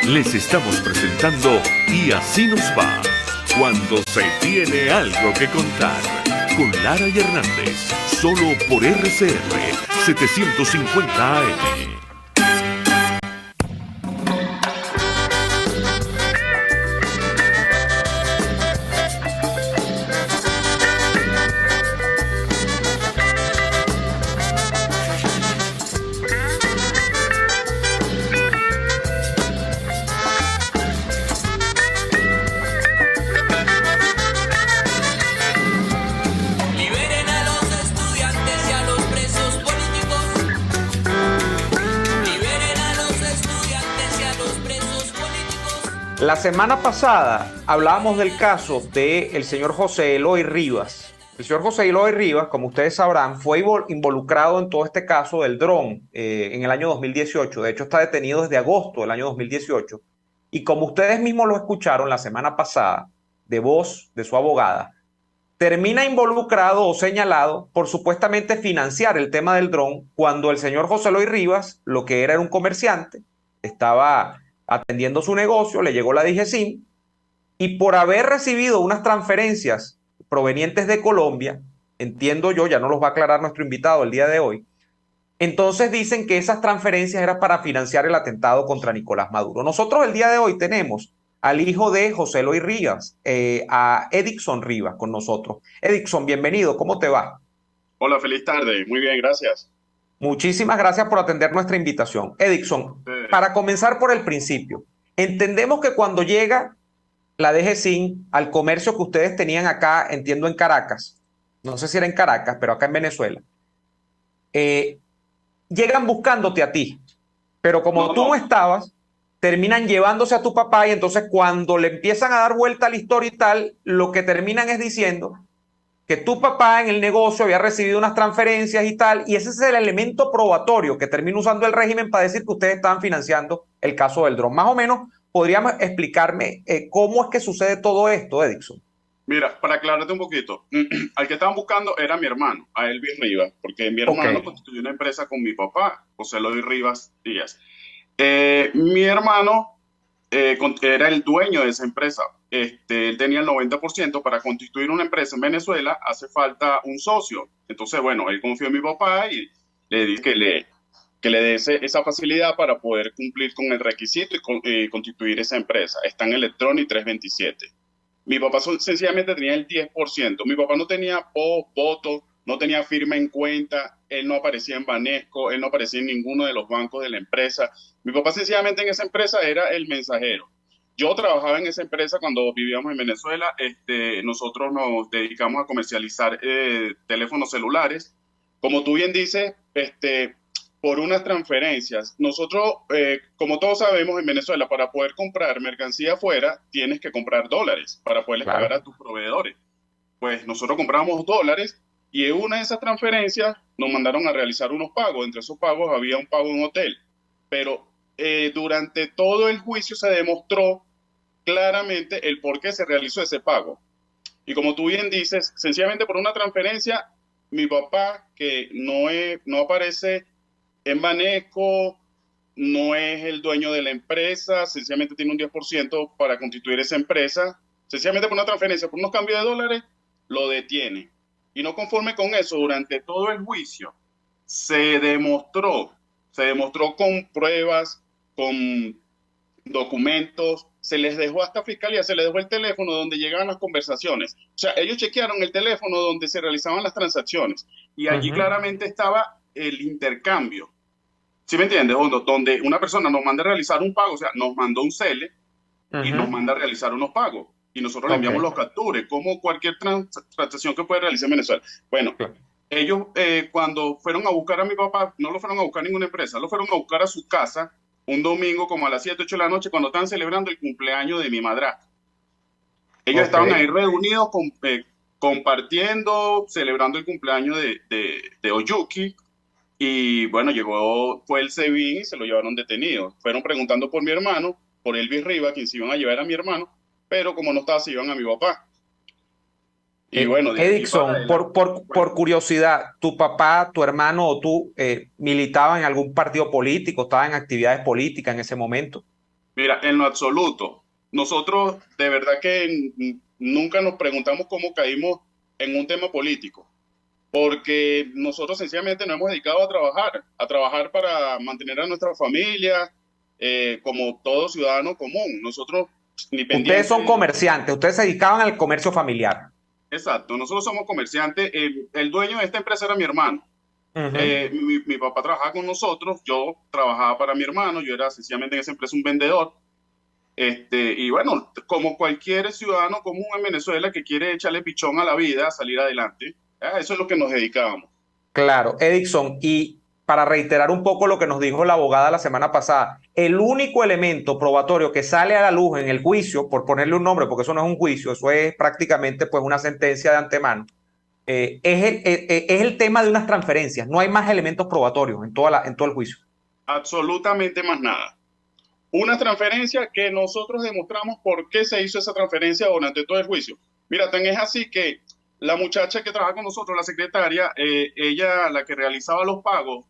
Les estamos presentando Y Así Nos Va, cuando se tiene algo que contar, con Lara y Hernández, solo por RCR 750 AM. La semana pasada hablábamos del caso del señor José Eloy Rivas. El señor José Eloy Rivas, como ustedes sabrán, fue involucrado en todo este caso del dron en el año 2018. De hecho, está detenido desde agosto del año 2018. Y como ustedes mismos lo escucharon la semana pasada, de voz de su abogada, termina involucrado o señalado por supuestamente financiar el tema del dron cuando el señor José Eloy Rivas, lo que era un comerciante, estaba atendiendo su negocio, le llegó la DGCIN y por haber recibido unas transferencias provenientes de Colombia, entiendo yo, ya no los va a aclarar nuestro invitado el día de hoy, entonces dicen que esas transferencias eran para financiar el atentado contra Nicolás Maduro. Nosotros el día de hoy tenemos al hijo de José Eloy Rivas, a Edixson Rivas con nosotros. Edixson, bienvenido, ¿cómo te va? Hola, feliz tarde, muy bien, gracias. Muchísimas gracias por atender nuestra invitación. Edixson, para comenzar por el principio, entendemos que cuando llega la DGCIN al comercio que ustedes tenían acá, entiendo en Caracas, no sé si era en Caracas, pero acá en Venezuela, llegan buscándote a ti, pero como tú no estabas, terminan llevándose a tu papá y entonces cuando le empiezan a dar vuelta a la historia y tal, lo que terminan es diciendo que tu papá en el negocio había recibido unas transferencias y tal, y ese es el elemento probatorio que termina usando el régimen para decir que ustedes estaban financiando el caso del dron. Más o menos, ¿podríamos explicarme cómo es que sucede todo esto, Edixson? Mira, para aclararte un poquito, al que estaban buscando era mi hermano, a Elvis Rivas, porque mi hermano constituyó una empresa con mi papá, José Eloy Rivas Díaz. Mi hermano era el dueño de esa empresa. Él tenía el 90%. Para constituir una empresa en Venezuela hace falta un socio. Entonces, bueno, él confió en mi papá y le dice que le dé esa facilidad para poder cumplir con el requisito y constituir esa empresa. Está en Electronic 327. Mi papá sencillamente tenía el 10%. Mi papá no tenía voto, no tenía firma en cuenta, él no aparecía en Banesco, él no aparecía en ninguno de los bancos de la empresa. Mi papá sencillamente en esa empresa era el mensajero. Yo trabajaba en esa empresa cuando vivíamos en Venezuela. Nosotros nos dedicamos a comercializar teléfonos celulares. Como tú bien dices, por unas transferencias. Nosotros, como todos sabemos, en Venezuela, para poder comprar mercancía afuera, tienes que comprar dólares para poderles pagar a tus proveedores. Pues nosotros compramos dólares y en una de esas transferencias nos mandaron a realizar unos pagos. Entre esos pagos había un pago en un hotel. Pero durante todo el juicio se demostró claramente el por qué se realizó ese pago. Y como tú bien dices, sencillamente por una transferencia, mi papá, que no aparece en Banesco, no es el dueño de la empresa, sencillamente tiene un 10% para constituir esa empresa, sencillamente por una transferencia, por unos cambios de dólares, lo detiene. Y no conforme con eso, durante todo el juicio, se demostró con pruebas, con documentos, se les dejó hasta fiscalía, se les dejó el teléfono donde llegaban las conversaciones. O sea, ellos chequearon el teléfono donde se realizaban las transacciones y allí claramente estaba el intercambio. ¿Sí me entiendes? Donde una persona nos manda a realizar un pago, o sea, nos mandó un CELE y nos manda a realizar unos pagos. Y nosotros le enviamos los captures, como cualquier transacción que puede realizar en Venezuela. Bueno, ellos cuando fueron a buscar a mi papá, no lo fueron a buscar a ninguna empresa, lo fueron a buscar a su casa un domingo como a las 7, 8 de la noche cuando estaban celebrando el cumpleaños de mi madrastra. Ellos estaban ahí reunidos compartiendo, celebrando el cumpleaños de Oyuki. Y bueno, fue el SEBIN y se lo llevaron detenido. Fueron preguntando por mi hermano, por Elvis Rivas, quien se iban a llevar a mi hermano, pero como no estaba, se iban a mi papá. Y bueno, Edixson, por curiosidad, ¿tu papá, tu hermano o tú militaban en algún partido político, estaban en actividades políticas en ese momento? Mira, en lo absoluto, nosotros de verdad que nunca nos preguntamos cómo caímos en un tema político, porque nosotros sencillamente nos hemos dedicado a trabajar para mantener a nuestra familia, como todo ciudadano común. Nosotros, ni Ustedes son pendientes. comerciantes, ustedes se dedicaban al comercio familiar. Exacto, nosotros somos comerciantes. El dueño de esta empresa era mi hermano. Ujú. Mi papá trabajaba con nosotros, yo trabajaba para mi hermano, yo era sencillamente en esa empresa un vendedor. Y bueno, como cualquier ciudadano común en Venezuela que quiere echarle pichón a la vida, salir adelante, eso es lo que nos dedicábamos. Claro, Edison, y para reiterar un poco lo que nos dijo la abogada la semana pasada, el único elemento probatorio que sale a la luz en el juicio, por ponerle un nombre, porque eso no es un juicio, eso es prácticamente pues una sentencia de antemano, es el tema de unas transferencias. No hay más elementos probatorios en todo el juicio. Absolutamente más nada. Una transferencia que nosotros demostramos por qué se hizo esa transferencia durante todo el juicio. Mira, tan es así que la muchacha que trabaja con nosotros, la secretaria, ella, la que realizaba los pagos,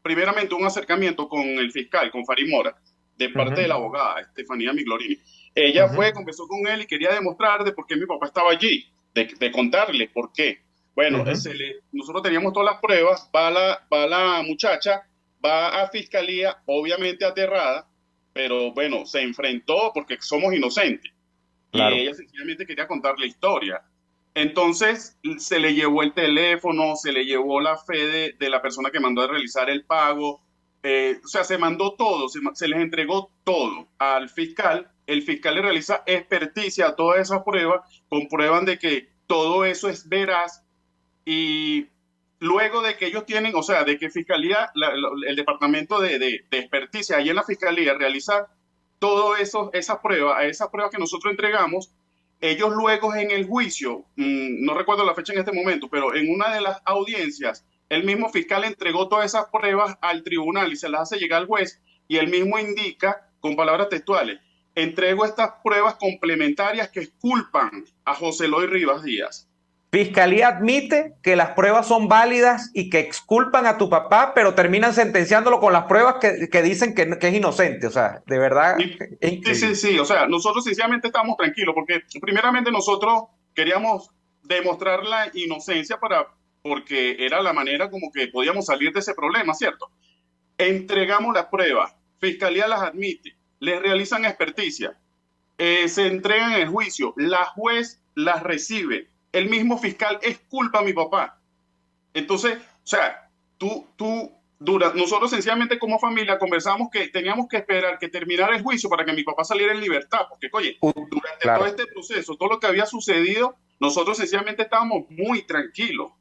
primeramente un acercamiento con el fiscal, con Farid Mora, de parte de la abogada, Estefanía Miglorini. Ella fue, conversó con él y quería demostrar de por qué mi papá estaba allí, de contarle por qué. Bueno, nosotros teníamos todas las pruebas, va la muchacha, va a fiscalía, obviamente aterrada, pero bueno, se enfrentó porque somos inocentes. Claro. Y ella sencillamente quería contar la historia. Entonces se le llevó el teléfono, se le llevó la fe de la persona que mandó a realizar el pago. O sea, se mandó todo, se les entregó todo al fiscal. El fiscal le realiza experticia a todas esas pruebas, comprueban de que todo eso es veraz y luego de que ellos tienen, o sea, de que Fiscalía, el departamento de experticia ahí en la Fiscalía realiza todo eso, esas pruebas que nosotros entregamos, ellos luego en el juicio, no recuerdo la fecha en este momento, pero en una de las audiencias, el mismo fiscal entregó todas esas pruebas al tribunal y se las hace llegar al juez y él mismo indica, con palabras textuales, entrego estas pruebas complementarias que exculpan a José Eloy Rivas Díaz. Fiscalía admite que las pruebas son válidas y que exculpan a tu papá, pero terminan sentenciándolo con las pruebas que dicen que es inocente. O sea, de verdad. Sí. O sea, nosotros sencillamente estábamos tranquilos porque primeramente nosotros queríamos demostrar la inocencia porque era la manera como que podíamos salir de ese problema, ¿cierto? Entregamos las pruebas, Fiscalía las admite, les realizan experticia, se entregan en el juicio, la juez las recibe, el mismo fiscal exculpa a mi papá. Entonces, o sea, nosotros sencillamente como familia conversamos que teníamos que esperar que terminara el juicio para que mi papá saliera en libertad, porque oye, durante todo este proceso, todo lo que había sucedido, nosotros sencillamente estábamos muy tranquilos.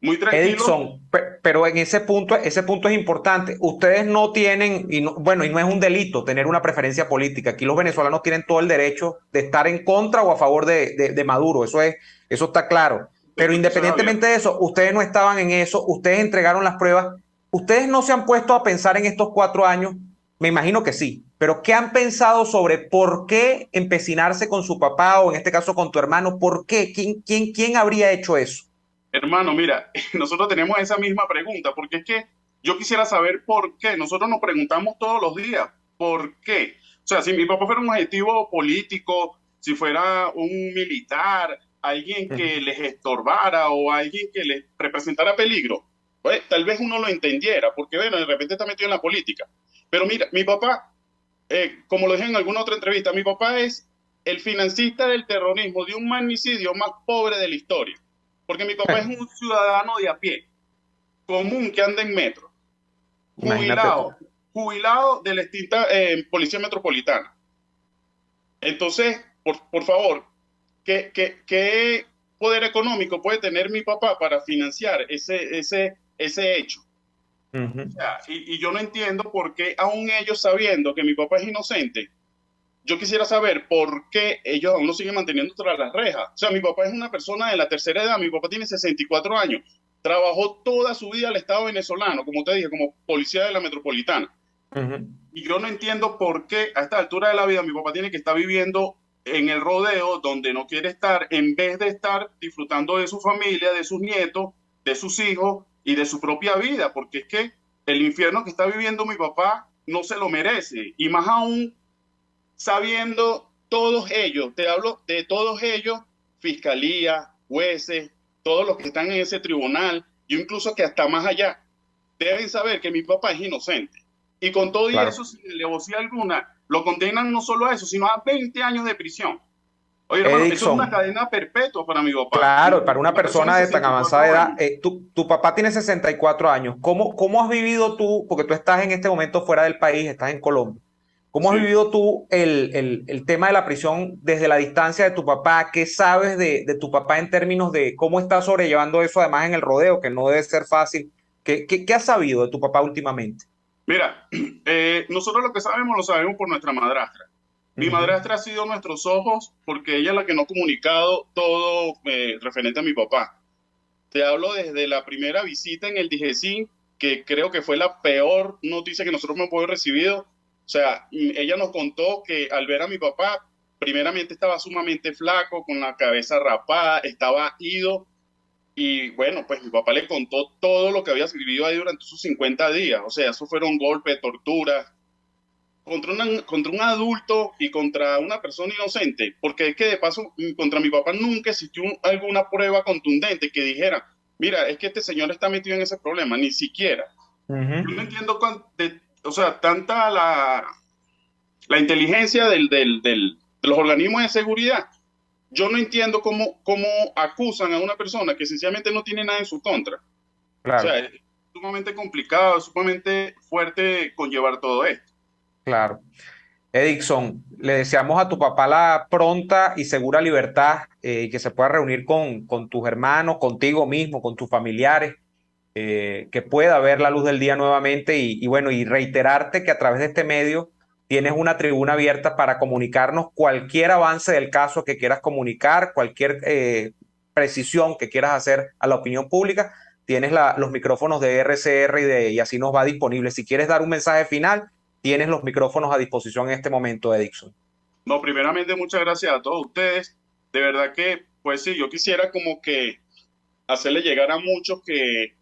Muy tranquilo. Edison, pero en ese punto es importante. Ustedes no tienen, y no es un delito tener una preferencia política. Aquí los venezolanos tienen todo el derecho de estar en contra o a favor de Maduro. Eso está claro. Pero independientemente de eso, ustedes no estaban en eso, ustedes entregaron las pruebas. Ustedes no se han puesto a pensar en estos 4 años, me imagino que sí, pero ¿qué han pensado sobre por qué empecinarse con su papá o en este caso con tu hermano? ¿Por qué? ¿Quién habría hecho eso? Hermano, mira, nosotros tenemos esa misma pregunta, porque es que yo quisiera saber por qué. Nosotros nos preguntamos todos los días, ¿por qué? O sea, si mi papá fuera un objetivo político, si fuera un militar, alguien que les estorbara o alguien que les representara peligro, pues tal vez uno lo entendiera, porque bueno, de repente está metido en la política. Pero mira, mi papá, como lo dije en alguna otra entrevista, mi papá es el financista del terrorismo, de un magnicidio más pobre de la historia. Porque mi papá es un ciudadano de a pie, común que anda en metro, jubilado de la extinta Policía Metropolitana. Entonces, por favor, ¿qué poder económico puede tener mi papá para financiar ese hecho? O sea, y yo no entiendo por qué, aún ellos sabiendo que mi papá es inocente, yo quisiera saber por qué ellos aún lo siguen manteniendo tras las rejas. O sea, mi papá es una persona de la tercera edad, mi papá tiene 64 años, trabajó toda su vida al Estado venezolano, como te dije, como policía de la metropolitana. Y yo no entiendo por qué a esta altura de la vida mi papá tiene que estar viviendo en el rodeo donde no quiere estar, en vez de estar disfrutando de su familia, de sus nietos, de sus hijos y de su propia vida, porque es que el infierno que está viviendo mi papá no se lo merece. Y más aún sabiendo todos ellos, te hablo de todos ellos, fiscalía, jueces, todos los que están en ese tribunal, yo incluso que hasta más allá, deben saber que mi papá es inocente. Y con todo y eso, sin alevosía alguna, lo condenan no solo a eso, sino a 20 años de prisión. Oye, hermano, eso es una cadena perpetua para mi papá. Claro, para una persona de tan avanzada edad. Tu papá tiene 64 años. ¿Cómo has vivido tú, porque tú estás en este momento fuera del país, estás en Colombia? ¿Cómo has vivido tú el tema de la prisión desde la distancia de tu papá? ¿Qué sabes de tu papá en términos de cómo está sobrellevando eso, además en el rodeo, que no debe ser fácil? ¿Qué has sabido de tu papá últimamente? Mira, nosotros lo que sabemos lo sabemos por nuestra madrastra. Mi madrastra ha sido nuestros ojos porque ella es la que nos ha comunicado todo referente a mi papá. Te hablo desde la primera visita en el DIGESIN, que creo que fue la peor noticia que nosotros hemos podido recibido. O sea, ella nos contó que al ver a mi papá, primeramente estaba sumamente flaco, con la cabeza rapada, estaba ido. Y bueno, pues mi papá le contó todo lo que había vivido ahí durante sus 50 días. O sea, eso fueron golpes, torturas, contra un adulto y contra una persona inocente. Porque es que de paso, contra mi papá nunca existió alguna prueba contundente que dijera, mira, es que este señor está metido en ese problema, ni siquiera. Yo no entiendo o sea, tanta la inteligencia de los organismos de seguridad. Yo no entiendo cómo acusan a una persona que sencillamente no tiene nada en su contra. Claro. O sea, es sumamente complicado, sumamente fuerte conllevar todo esto. Claro. Edixson, le deseamos a tu papá la pronta y segura libertad, que se pueda reunir con tus hermanos, contigo mismo, con tus familiares, que pueda ver la luz del día nuevamente y bueno, y reiterarte que a través de este medio tienes una tribuna abierta para comunicarnos cualquier avance del caso que quieras comunicar, cualquier precisión que quieras hacer a la opinión pública. Tienes los micrófonos de RCR y así nos va disponible. Si quieres dar un mensaje final, tienes los micrófonos a disposición en este momento, Edixson. No, primeramente, muchas gracias a todos ustedes. De verdad que, pues sí, yo quisiera como que hacerle llegar a muchos que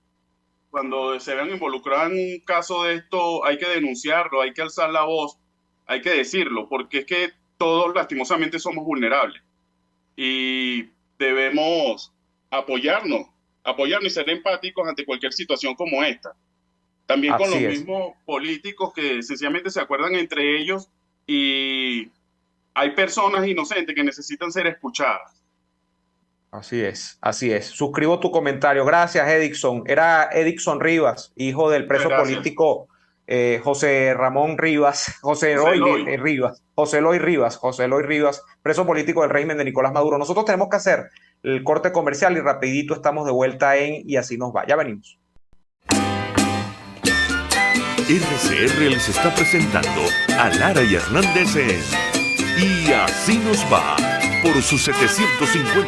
cuando se vean involucrados en un caso de esto, hay que denunciarlo, hay que alzar la voz, hay que decirlo, porque es que todos lastimosamente somos vulnerables y debemos apoyarnos y ser empáticos ante cualquier situación como esta. También con los mismos políticos que sencillamente se acuerdan entre ellos y hay personas inocentes que necesitan ser escuchadas. Así es, así es. Suscribo tu comentario. Gracias, Edixson. Era Edixson Rivas, hijo del preso político José Eloy Rivas, preso político del régimen de Nicolás Maduro. Nosotros tenemos que hacer el corte comercial y rapidito estamos de vuelta Y Así Nos Va. Ya venimos. RCR les está presentando a Lara y Hernández en Y Así Nos Va por sus 750.